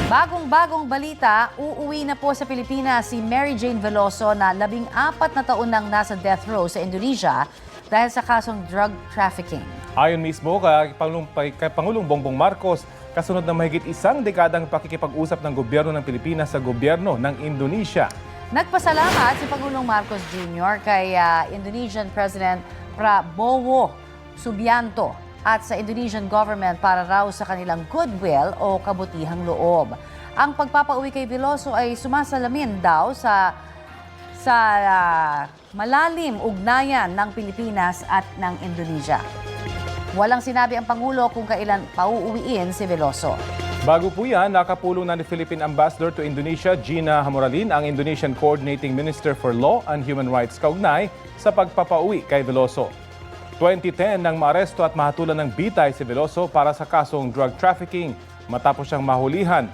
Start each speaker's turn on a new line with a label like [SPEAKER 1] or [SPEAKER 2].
[SPEAKER 1] Bagong-bagong balita, uuwi na po sa Pilipinas si Mary Jane Veloso na 14 na taon nang nasa death row sa Indonesia dahil sa kasong drug trafficking.
[SPEAKER 2] Ayon mismo kay Pangulong Bongbong Marcos, kasunod ng mahigit isang dekadang pakikipag-usap ng gobyerno ng Pilipinas sa gobyerno ng Indonesia.
[SPEAKER 1] Nagpasalamat si Pangulong Marcos Jr. kay Indonesian President Prabowo Subianto at sa Indonesian government para raw sa kanilang goodwill o kabutihang loob. Ang pagpapauwi kay Veloso ay sumasalamin daw sa malalim ugnayan ng Pilipinas at ng Indonesia. Walang sinabi ang Pangulo kung kailan pauuwiin si Veloso.
[SPEAKER 2] Bago po yan, nakapulong na ni Philippine Ambassador to Indonesia, Gina Hamoralin, ang Indonesian Coordinating Minister for Law and Human Rights kaugnay sa pagpapauwi kay Veloso. 2010 nang maaresto at mahatulan ng bitay si Veloso para sa kasong drug trafficking matapos siyang mahulihan